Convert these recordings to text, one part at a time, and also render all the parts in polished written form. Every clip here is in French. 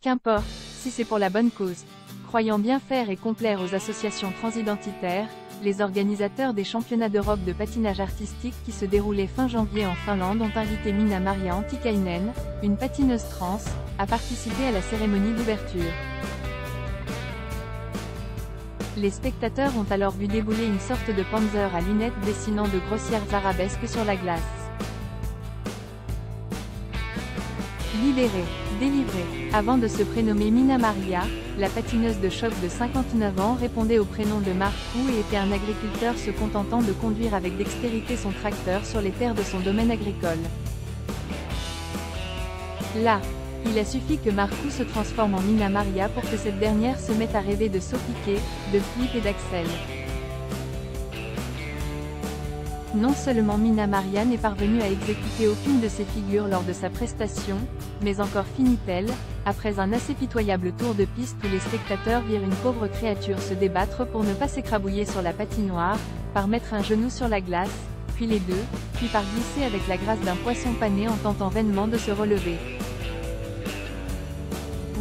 Qu'importe, si c'est pour la bonne cause. Croyant bien faire et complaire aux associations transidentitaires, les organisateurs des championnats d'Europe de patinage artistique qui se déroulaient fin janvier en Finlande ont invité Minna-Maria Antikainen, une patineuse trans, à participer à la cérémonie d'ouverture. Les spectateurs ont alors vu débouler une sorte de panzer à lunettes dessinant de grossières arabesques sur la glace. Libérée, délivrée. Avant de se prénommer Minna-Maria, la patineuse de choc de 59 ans répondait au prénom de Markku et était un agriculteur se contentant de conduire avec dextérité son tracteur sur les terres de son domaine agricole. Là, il a suffi que Markku se transforme en Minna-Maria pour que cette dernière se mette à rêver de sauts piqués, de flips et d'axels. Non seulement Minna-Maria n'est parvenue à exécuter aucune de ses figures lors de sa prestation, mais encore finit-elle, après un assez pitoyable tour de piste où les spectateurs virent une pauvre créature se débattre pour ne pas s'écrabouiller sur la patinoire, par mettre un genou sur la glace, puis les deux, puis par glisser avec la grâce d'un poisson pané en tentant vainement de se relever.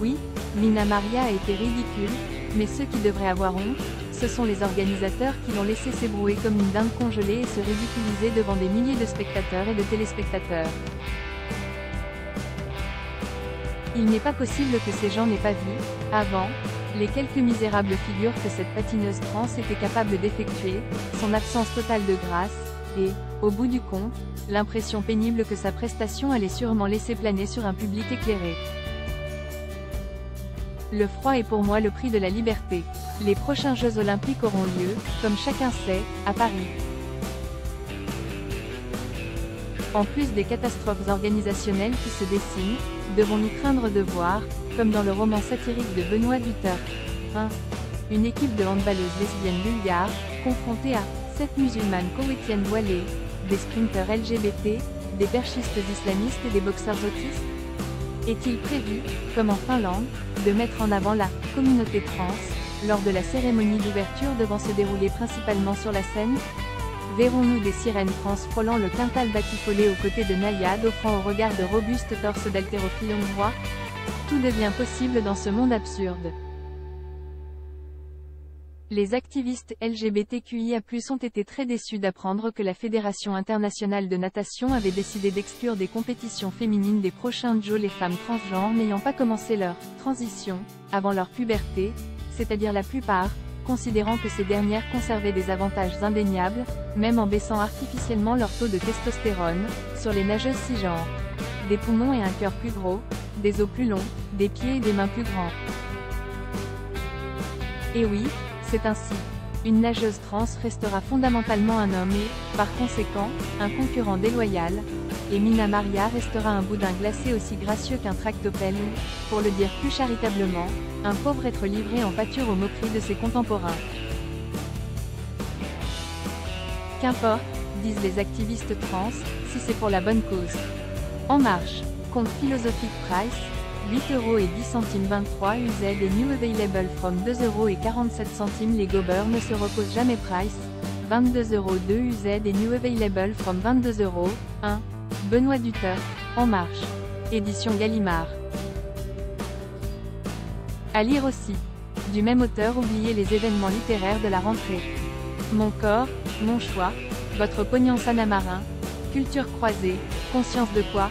Oui, Minna-Maria a été ridicule, mais ceux qui devraient avoir honte, ce sont les organisateurs qui l'ont laissé s'ébrouer comme une dinde congelée et se ridiculiser devant des milliers de spectateurs et de téléspectateurs. Il n'est pas possible que ces gens n'aient pas vu, avant, les quelques misérables figures que cette patineuse trans était capable d'effectuer, son absence totale de grâce, et, au bout du compte, l'impression pénible que sa prestation allait sûrement laisser planer sur un public éclairé. Le froid est pour moi le prix de la liberté. Les prochains Jeux Olympiques auront lieu, comme chacun sait, à Paris. En plus des catastrophes organisationnelles qui se dessinent, devons-nous craindre de voir, comme dans le roman satirique de Benoît Dutertre, une équipe de handballeuses lesbiennes bulgares, confrontée à 7 musulmanes koweïtiennes voilées, des sprinteurs LGBT, des perchistes islamistes et des boxeurs autistes? Est-il prévu, comme en Finlande, de mettre en avant la « communauté trans » lors de la cérémonie d'ouverture devant se dérouler principalement sur la scène? Verrons-nous des sirènes trans frôlant le quintal batifolé aux côtés de naïades offrant au regard de robustes torses d'haltérophiles hongrois? Tout devient possible dans ce monde absurde. Les activistes LGBTQIA+ ont été très déçus d'apprendre que la Fédération internationale de natation avait décidé d'exclure des compétitions féminines des prochains JO les femmes transgenres n'ayant pas commencé leur transition avant leur puberté, c'est-à-dire la plupart, considérant que ces dernières conservaient des avantages indéniables, même en baissant artificiellement leur taux de testostérone, sur les nageuses cisgenres. Des poumons et un cœur plus gros, des os plus longs, des pieds et des mains plus grands. Et oui, c'est ainsi. Une nageuse trans restera fondamentalement un homme et, par conséquent, un concurrent déloyal, et Minna-Maria restera un boudin glacé aussi gracieux qu'un tractopelle ou, pour le dire plus charitablement, un pauvre être livré en pâture aux moqueries de ses contemporains. Qu'importe, disent les activistes trans, si c'est pour la bonne cause. En marche, compte philosophique price, 8,10 € 23 UZ et new available from 2,47 € les gobers ne se reposent jamais price, 22,02 € UZ et new available from 22 €, 1. Benoît Dutertre, En marche. Édition Gallimard. À lire aussi. Du même auteur, oubliez les événements littéraires de la rentrée. Mon corps, mon choix, votre pognon Sanamarin, culture croisée, conscience de quoi?